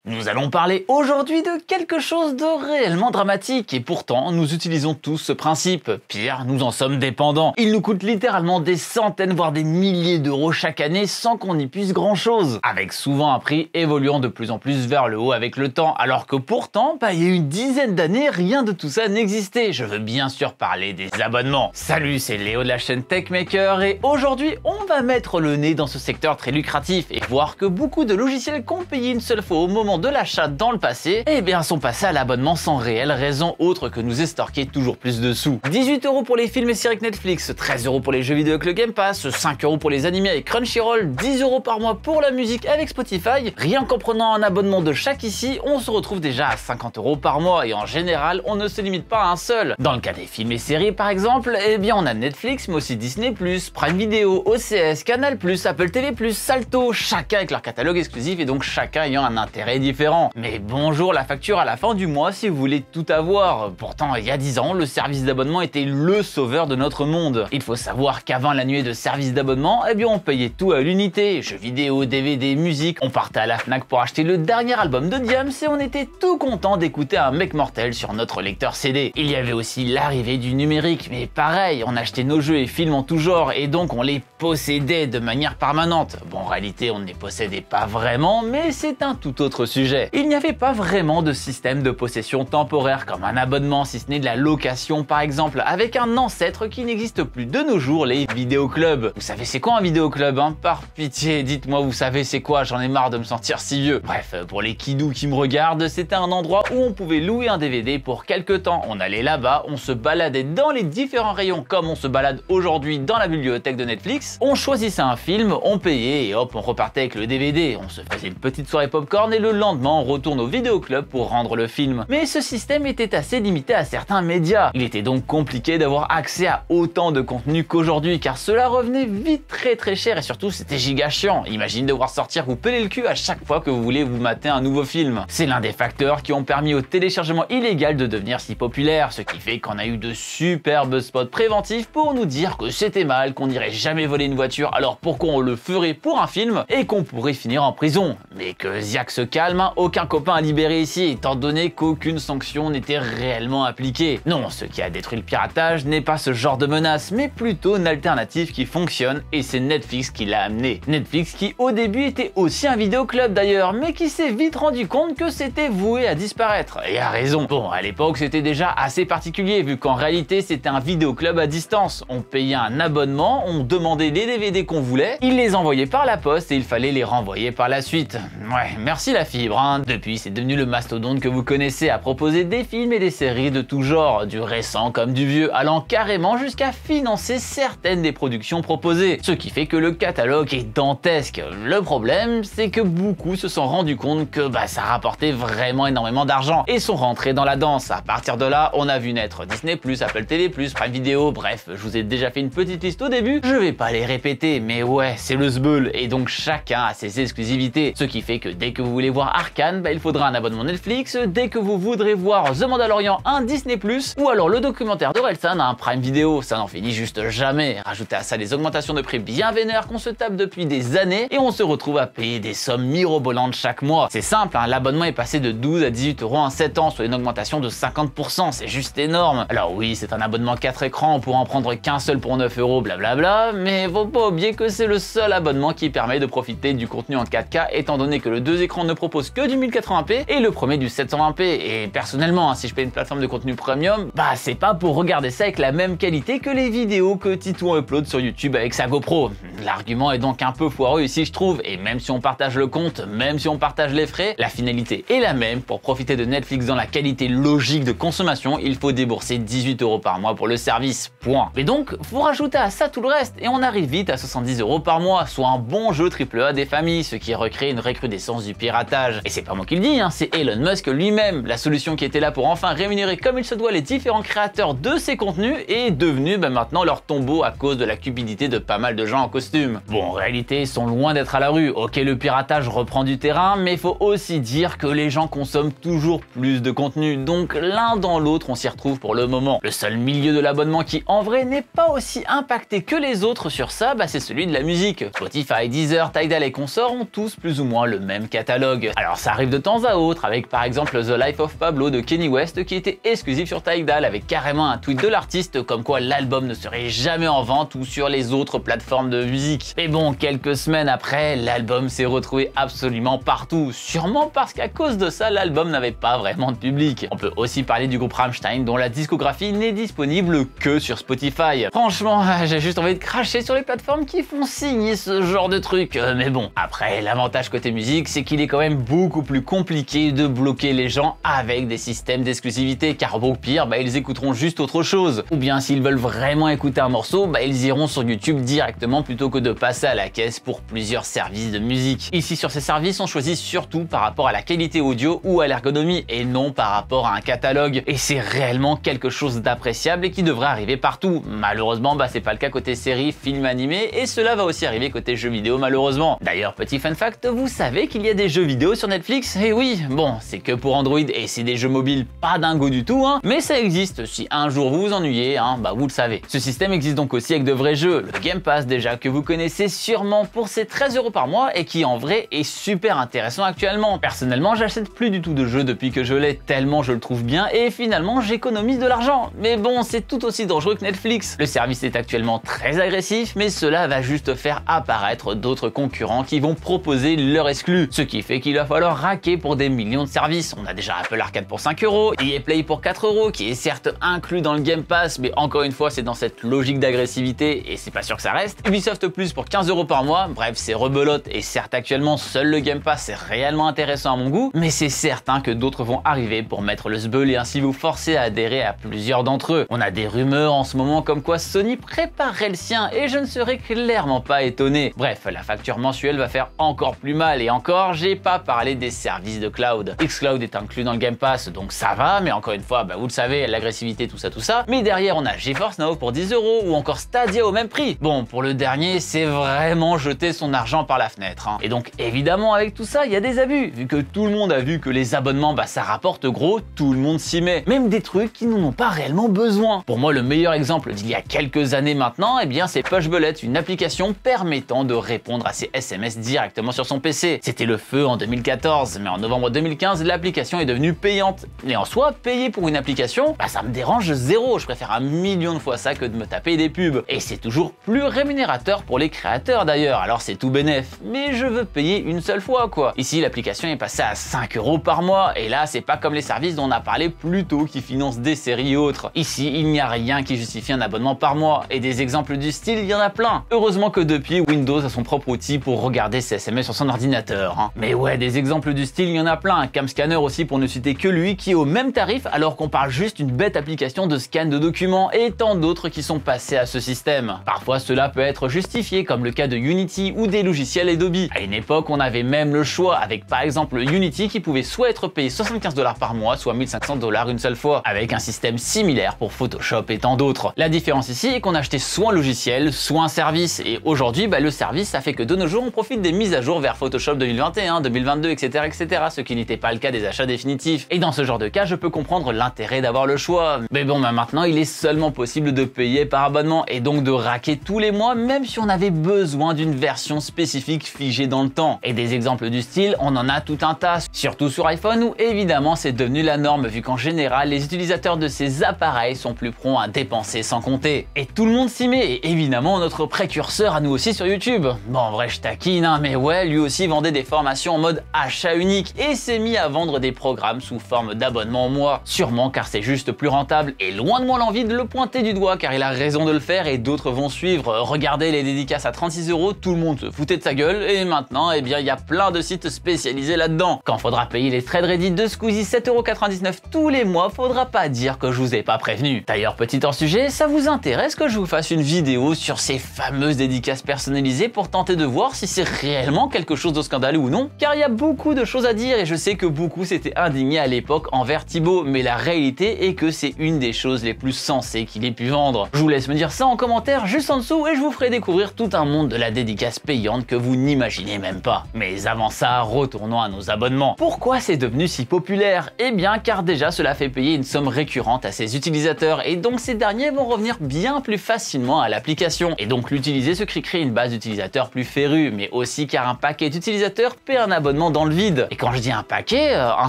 Nous allons parler aujourd'hui de quelque chose de réellement dramatique et pourtant nous utilisons tous ce principe. Pire, nous en sommes dépendants. Il nous coûte littéralement des centaines voire des milliers d'euros chaque année sans qu'on y puisse grand chose. Avec souvent un prix évoluant de plus en plus vers le haut avec le temps alors que pourtant, il y a une dizaine d'années, rien de tout ça n'existait. Je veux bien sûr parler des abonnements. Salut, c'est Léo de la chaîne Techmaker et aujourd'hui on va mettre le nez dans ce secteur très lucratif et voir que beaucoup de logiciels qu'on payait une seule fois au moment de l'achat dans le passé, sont passés à l'abonnement sans réelle raison autre que nous estorquer toujours plus de sous. 18 € pour les films et séries avec Netflix, 13 € pour les jeux vidéo avec le Game Pass, 5 € pour les animés avec Crunchyroll, 10 € par mois pour la musique avec Spotify. Rien qu'en prenant un abonnement de chaque ici, on se retrouve déjà à 50 € par mois et en général, on ne se limite pas à un seul. Dans le cas des films et séries par exemple, on a Netflix mais aussi Disney+, Prime Video, OCS, Canal+, Apple TV+, Salto, chacun avec leur catalogue exclusif et donc chacun ayant un intérêt différent. Mais bonjour la facture à la fin du mois si vous voulez tout avoir. Pourtant, il y a 10 ans, le service d'abonnement était le sauveur de notre monde. Il faut savoir qu'avant l'annuaire de service d'abonnement, on payait tout à l'unité. Jeux vidéo, DVD, musique. On partait à la Fnac pour acheter le dernier album de Diams et on était tout content d'écouter un mec mortel sur notre lecteur CD. Il y avait aussi l'arrivée du numérique, mais pareil, on achetait nos jeux et films en tout genre et donc on les possédait de manière permanente. Bon, en réalité, on ne les possédait pas vraiment, mais c'est un tout autre sujet. Il n'y avait pas vraiment de système de possession temporaire comme un abonnement, si ce n'est de la location par exemple, avec un ancêtre qui n'existe plus de nos jours, les vidéoclubs. Vous savez c'est quoi un vidéoclub hein? Par pitié, dites-moi vous savez c'est quoi, j'en ai marre de me sentir si vieux. Bref, pour les kidous qui me regardent, c'était un endroit où on pouvait louer un DVD pour quelques temps. On allait là-bas, on se baladait dans les différents rayons comme on se balade aujourd'hui dans la bibliothèque de Netflix. On choisissait un film, on payait et hop, on repartait avec le DVD. On se faisait une petite soirée popcorn et le lendemain, on retourne au vidéoclub pour rendre le film. Mais ce système était assez limité à certains médias. Il était donc compliqué d'avoir accès à autant de contenu qu'aujourd'hui car cela revenait vite très cher et surtout c'était giga chiant. Imagine devoir sortir vous peler le cul à chaque fois que vous voulez vous mater un nouveau film. C'est l'un des facteurs qui ont permis au téléchargement illégal de devenir si populaire, ce qui fait qu'on a eu de superbes spots préventifs pour nous dire que c'était mal, qu'on n'irait jamais voler une voiture, alors pourquoi on le ferait pour un film et qu'on pourrait finir en prison. Mais que Ziak se calme, aucun copain à libérer ici étant donné qu'aucune sanction n'était réellement appliquée. Non, ce qui a détruit le piratage n'est pas ce genre de menace, mais plutôt une alternative qui fonctionne et c'est Netflix qui l'a amené. Netflix qui au début était aussi un vidéoclub d'ailleurs, mais qui s'est vite rendu compte que c'était voué à disparaître. Et a raison. Bon, à l'époque c'était déjà assez particulier vu qu'en réalité c'était un vidéoclub à distance. On payait un abonnement, on demandait les DVD qu'on voulait, ils les envoyaient par la poste et il fallait les renvoyer par la suite. Ouais, merci la fibre hein. Depuis c'est devenu le mastodonte que vous connaissez à proposer des films et des séries de tout genre, du récent comme du vieux, allant carrément jusqu'à financer certaines des productions proposées. Ce qui fait que le catalogue est dantesque. Le problème, c'est que beaucoup se sont rendus compte que ça rapportait vraiment énormément d'argent et sont rentrés dans la danse. À partir de là, on a vu naître Disney+, Apple TV+, Prime Video, bref, je vous ai déjà fait une petite liste au début, je vais pas les répéter, mais ouais, c'est le zbeul et donc chacun a ses exclusivités. Ce qui fait que dès que vous voulez voir Arcane, il faudra un abonnement Netflix, dès que vous voudrez voir The Mandalorian, un Disney+, ou alors le documentaire d'Orelsan, un Prime Video, ça n'en finit juste jamais. Rajoutez à ça les augmentations de prix bien vénères qu'on se tape depuis des années et on se retrouve à payer des sommes mirobolantes chaque mois. C'est simple, l'abonnement est passé de 12 à 18 € en 7 ans, soit une augmentation de 50%, c'est juste énorme. Alors oui, c'est un abonnement 4 écrans, on pourra en prendre qu'un seul pour 9 €, blablabla, mais faut pas oublier que c'est le seul abonnement qui permet de profiter du contenu en 4K, étant donné que le 2 écrans ne propose que du 1080p et le premier du 720p. Et personnellement, si je paye une plateforme de contenu premium, c'est pas pour regarder ça avec la même qualité que les vidéos que Titouan upload sur YouTube avec sa GoPro. L'argument est donc un peu foireux ici je trouve, et même si on partage le compte, même si on partage les frais, la finalité est la même. Pour profiter de Netflix dans la qualité logique de consommation, il faut débourser 18 € par mois pour le service, point. Mais donc, faut rajouter à ça tout le reste, et on arrive vite à 70 € par mois, soit un bon jeu AAA des familles, ce qui recrée une recrudescence du piratage. Et c'est pas moi qui le dis, c'est Elon Musk lui-même. La solution qui était là pour enfin rémunérer comme il se doit les différents créateurs de ces contenus est devenue maintenant leur tombeau à cause de la cupidité de pas mal de gens en costume. Bon, en réalité, ils sont loin d'être à la rue. Ok, le piratage reprend du terrain, mais faut aussi dire que les gens consomment toujours plus de contenu, donc l'un dans l'autre, on s'y retrouve pour le moment. Le seul milieu de l'abonnement qui, en vrai, n'est pas aussi impacté que les autres sur ça, c'est celui de la musique. Spotify, Deezer, Tidal et consorts ont tous plus ou moins le même catalogue. Alors ça arrive de temps à autre, avec par exemple The Life of Pablo de Kanye West qui était exclusif sur Tidal, avec carrément un tweet de l'artiste comme quoi l'album ne serait jamais en vente ou sur les autres plateformes de musique. Mais bon, quelques semaines après, l'album s'est retrouvé absolument partout, sûrement parce qu'à cause de ça, l'album n'avait pas vraiment de public. On peut aussi parler du groupe Rammstein dont la discographie n'est disponible que sur Spotify. Franchement, j'ai juste envie de cracher sur les plateformes qui font signer ce genre de trucs. Mais bon, après, l'avantage côté musique, c'est qu'il est quand même beaucoup plus compliqué de bloquer les gens avec des systèmes d'exclusivité, car au pire, ils écouteront juste autre chose. Ou bien s'ils veulent vraiment écouter un morceau, ils iront sur YouTube directement plutôt que de passer à la caisse pour plusieurs services de musique. Ici sur ces services, on choisit surtout par rapport à la qualité audio ou à l'ergonomie et non par rapport à un catalogue. Et c'est réellement quelque chose d'appréciable et qui devrait arriver partout. Malheureusement, c'est pas le cas côté séries, films animés, et cela va aussi arriver côté jeux vidéo malheureusement. D'ailleurs, petit fun fact, vous savez qu'il y a des jeux vidéo sur Netflix? Et oui, bon, c'est que pour Android et c'est des jeux mobiles pas dingo du tout, mais ça existe. Si un jour vous vous ennuyez, vous le savez. Ce système existe donc aussi avec de vrais jeux. Le Game Pass déjà, que vous connaissez sûrement pour ses 13 € par mois et qui en vrai est super intéressant actuellement. Personnellement, j'achète plus du tout de jeux depuis que je l'ai, tellement je le trouve bien et finalement j'économise de l'argent. Mais bon, c'est tout aussi dangereux que Netflix. Le service est actuellement très agressif, mais cela va juste faire apparaître d'autres concurrents qui vont proposer leur exclu. Ce qui fait qu'il va falloir raquer pour des millions de services. On a déjà Apple Arcade pour 5 €, EA Play pour 4 €, qui est certes inclus dans le Game Pass, mais encore une fois, c'est dans cette logique d'agressivité et c'est pas sûr que ça reste. Ubisoft Plus pour 15 € par mois, bref, c'est rebelote et certes actuellement, seul le Game Pass est réellement intéressant à mon goût, mais c'est certain que d'autres vont arriver pour mettre le sbeul et ainsi vous forcer à adhérer à plusieurs d'entre eux. On a des rumeurs en ce moment comme quoi Sony préparerait le sien et je ne serais clairement pas étonné. Bref, la facture mensuelle va faire encore plus mal et encore, j'ai pas parlé des services de cloud. Xcloud est inclus dans le Game Pass, donc ça va, mais encore une fois, vous le savez, l'agressivité, tout ça. Mais derrière, on a GeForce Now pour 10 € ou encore Stadia au même prix. Bon, pour le dernier, c'est vraiment jeter son argent par la fenêtre. Et donc, évidemment, avec tout ça, il y a des abus. Vu que tout le monde a vu que les abonnements, ça rapporte gros, tout le monde s'y met. Même des trucs qui n'en ont pas réellement besoin. Pour moi, le meilleur exemple d'il y a quelques années maintenant, c'est Pushbullet, une application permettant de répondre à ses SMS directement sur son PC. C'était le feu en 2014, mais en novembre 2015, l'application est devenue payante. Et en soi, payer pour une application, ça me dérange zéro. Je préfère 1 million de fois ça que de me taper des pubs. Et c'est toujours plus rémunérateur pour les créateurs d'ailleurs, alors c'est tout bénef. Mais je veux payer une seule fois, quoi. Ici, l'application est passée à 5 € par mois, et là, c'est pas comme les services dont on a parlé plus tôt qui financent des séries et autres. Ici, il n'y a rien qui justifie un abonnement par mois, et des exemples du style, il y en a plein. Heureusement que depuis, Windows a son propre outil pour regarder ses SMS sur son ordinateur. Mais ouais, des exemples du style, il y en a plein. Camscanner aussi, pour ne citer que lui, qui est au même tarif alors qu'on parle juste d'une bête application de scan de documents, et tant d'autres qui sont passés à ce système. Parfois, cela peut être justifié, comme le cas de Unity ou des logiciels Adobe. À une époque, on avait même le choix, avec par exemple Unity qui pouvait soit être payé 75 $ par mois, soit 1500 $ une seule fois, avec un système similaire pour Photoshop et tant d'autres. La différence ici est qu'on achetait soit un logiciel, soit un service, et aujourd'hui, le service, ça fait que de nos jours, on profite des mises à jour vers Photoshop 2021, 2022, etc., ce qui n'était pas le cas des achats définitifs. Et dans ce genre de cas, je peux comprendre l'intérêt d'avoir le choix. Mais bon, maintenant, il est seulement possible de payer par abonnement, et donc de raquer tous les mois, même si on avait besoin d'une version spécifique figée dans le temps. Et des exemples du style, on en a tout un tas, surtout sur iPhone où évidemment c'est devenu la norme vu qu'en général les utilisateurs de ces appareils sont plus prompts à dépenser sans compter. Et tout le monde s'y met, et évidemment notre précurseur à nous aussi sur YouTube. Bon, en vrai je taquine, mais ouais, lui aussi vendait des formations en mode achat unique et s'est mis à vendre des programmes sous forme d'abonnement au mois. Sûrement car c'est juste plus rentable, et loin de moi l'envie de le pointer du doigt car il a raison de le faire et d'autres vont suivre. Regardez les dédicaces à 36 €, tout le monde se foutait de sa gueule, et maintenant, il y a plein de sites spécialisés là-dedans. Quand faudra payer les threads Reddit de Squeezie 7,99 € tous les mois, faudra pas dire que je vous ai pas prévenu. D'ailleurs, petit hors sujet, ça vous intéresse que je vous fasse une vidéo sur ces fameuses dédicaces personnalisées pour tenter de voir si c'est réellement quelque chose de scandaleux ou non? Car il y a beaucoup de choses à dire et je sais que beaucoup s'étaient indignés à l'époque envers Thibaut, mais la réalité est que c'est une des choses les plus sensées qu'il ait pu vendre. Je vous laisse me dire ça en commentaire juste en dessous et je vous ferai découvrir tout un monde de la dédicace payante que vous n'imaginez même pas. Mais avant ça, retournons à nos abonnements. Pourquoi c'est devenu si populaire? Eh bien car déjà cela fait payer une somme récurrente à ses utilisateurs et donc ces derniers vont revenir bien plus facilement à l'application. Et donc l'utiliser ce qui crée une base d'utilisateurs plus férus, mais aussi car un paquet d'utilisateurs paie un abonnement littéralement dans le vide. Et quand je dis un paquet, un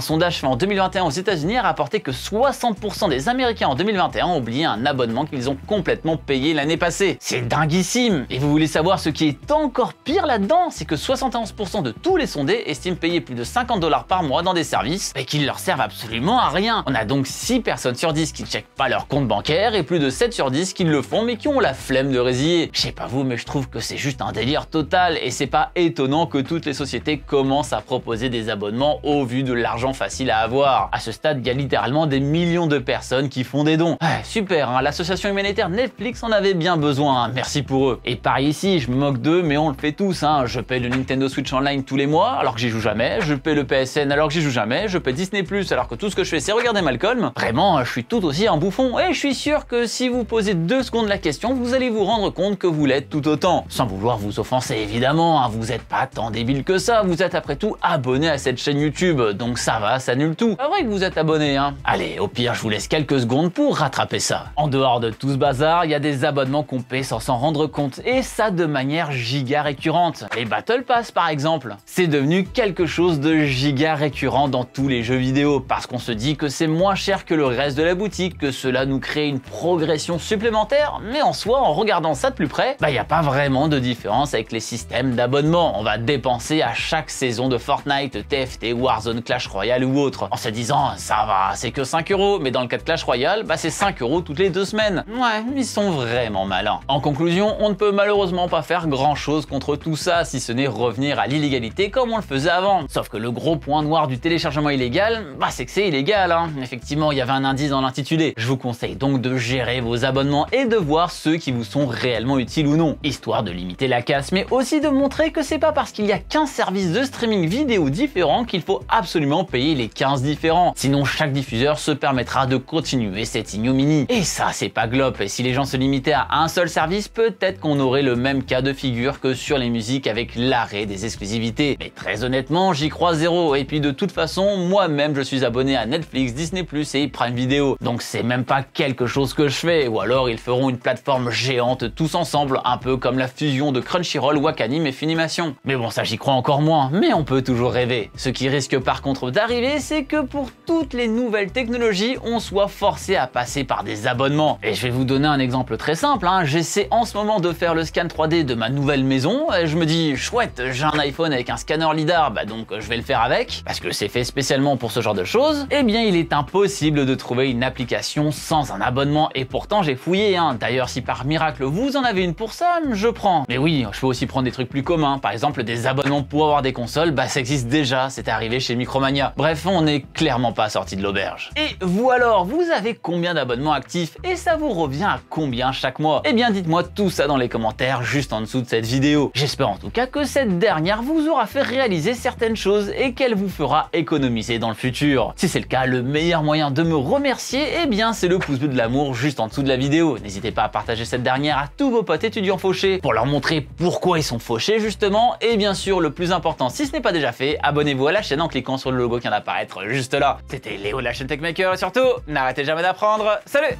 sondage fait en 2021 aux États-Unis a rapporté que 60% des Américains en 2021 ont oublié un abonnement qu'ils ont complètement payé l'année passée. C'est dinguissime. Et vous voulez savoir ce qui est encore pire là-dedans? C'est que 71% de tous les sondés estiment payer plus de 50 $ par mois dans des services et qui ne leur servent absolument à rien. On a donc 6 personnes sur 10 qui ne checkent pas leur compte bancaire et plus de 7 sur 10 qui le font mais qui ont la flemme de résilier. Je sais pas vous, mais je trouve que c'est juste un délire total et c'est pas étonnant que toutes les sociétés commencent à proposer des abonnements au vu de l'argent facile à avoir. À ce stade, il y a littéralement des millions de personnes qui font des dons. Ouais, super, hein, l'association humanitaire Netflix en avait bien besoin, hein, merci pour eux. Et par ici, je me moque d'eux, mais on le fait tous. Hein. Je paye le Nintendo Switch Online tous les mois alors que j'y joue jamais, je paye le PSN alors que j'y joue jamais, je paye Disney Plus alors que tout ce que je fais c'est regarder Malcolm. Vraiment, je suis tout aussi un bouffon et je suis sûr que si vous posez 2 secondes la question, vous allez vous rendre compte que vous l'êtes tout autant. Sans vouloir vous offenser évidemment, hein, vous êtes pas tant débile que ça, vous êtes après tout abonné à cette chaîne YouTube, donc ça va, ça annule tout. Pas vrai que vous êtes abonné, hein. Allez, au pire, je vous laisse quelques secondes pour rattraper ça. En dehors de tout ce bazar, il y a des abonnements qu'on paie sans s'en rendre compte, et ça de manière giga récurrente. Les Battle Pass par exemple. C'est devenu quelque chose de giga récurrent dans tous les jeux vidéo, parce qu'on se dit que c'est moins cher que le reste de la boutique, que cela nous crée une progression supplémentaire, mais en soi, en regardant ça de plus près, il n'y a pas vraiment de différence avec les systèmes d'abonnement. On va dépenser à chaque saison de Fortnite, TFT, Warzone, Clash Royale ou autre, en se disant ça va, c'est que 5 €, mais dans le cas de Clash Royale, c'est 5 € toutes les 2 semaines. Ouais, ils sont vraiment malins. En conclusion, on ne peut malheureusement pas faire grand chose contre tout ça, si ce n'est revenir à l'illégalité comme on le faisait avant. Sauf que le gros point noir du téléchargement illégal, c'est que c'est illégal, hein. Effectivement, il y avait un indice dans l'intitulé. Je vous conseille donc de gérer vos abonnements et de voir ceux qui vous sont réellement utiles ou non, histoire de limiter la casse, mais aussi de montrer que c'est pas parce qu'il y a 15 services de streaming vidéo différents qu'il faut absolument payer les 15 différents. Sinon, chaque diffuseur se permettra de continuer cette ignominie. Et ça, c'est pas glop. Et si les gens se limitaient à un seul service, peut-être qu'on aurait le même cas de figure que sur les musiques avec l'arrêt des exclusivités. Mais très honnêtement, j'y crois zéro. Et puis de toute façon, moi-même, je suis abonné à Netflix, Disney Plus et Prime Video. Donc c'est même pas quelque chose que je fais. Ou alors ils feront une plateforme géante tous ensemble, un peu comme la fusion de Crunchyroll, Wakanim et Funimation. Mais bon, ça j'y crois encore moins, mais on peut toujours rêver. Ce qui risque par contre d'arriver, c'est que pour toutes les nouvelles technologies, on soit forcé à passer par des abonnements. Et je vais vous donner un exemple très simple, hein. J'essaie en ce moment de faire le scan 3D de ma nouvelle maison, et je me dis, chouette, j'ai un iPhone avec un scanner lidar, donc je vais le faire avec, parce que c'est fait spécialement pour ce genre de choses. Eh bien, il est impossible de trouver une application sans un abonnement, et pourtant j'ai fouillé, hein. D'ailleurs, si par miracle vous en avez une pour ça, je prends. Mais oui, je peux aussi prendre des trucs plus communs, par exemple des abonnements pour avoir des consoles, ça existe déjà, c'est arrivé chez Micromania. Bref, on n'est clairement pas sorti de l'auberge. Et vous alors, vous avez combien d'abonnements actifs et ça vous revient à combien chaque mois? Eh bien, dites-moi tout ça dans les commentaires juste en dessous de cette vidéo. J'espère en tout cas que cette dernière vous aura fait réaliser certaines choses et qu'elle vous fera économiser dans le futur. Si c'est le cas, le meilleur moyen de me remercier, eh bien, c'est le pouce bleu de l'amour juste en dessous de la vidéo. N'hésitez pas à partager cette dernière à tous vos potes étudiants fauchés pour leur montrer pourquoi ils sont fauchés justement. Et bien sûr, le plus important, si ce n'est pas déjà fait, abonnez-vous à la chaîne en cliquant sur le logo qui vient d'apparaître juste là. C'était Léo de la chaîne Techmaker et surtout, n'arrêtez jamais d'apprendre. Salut!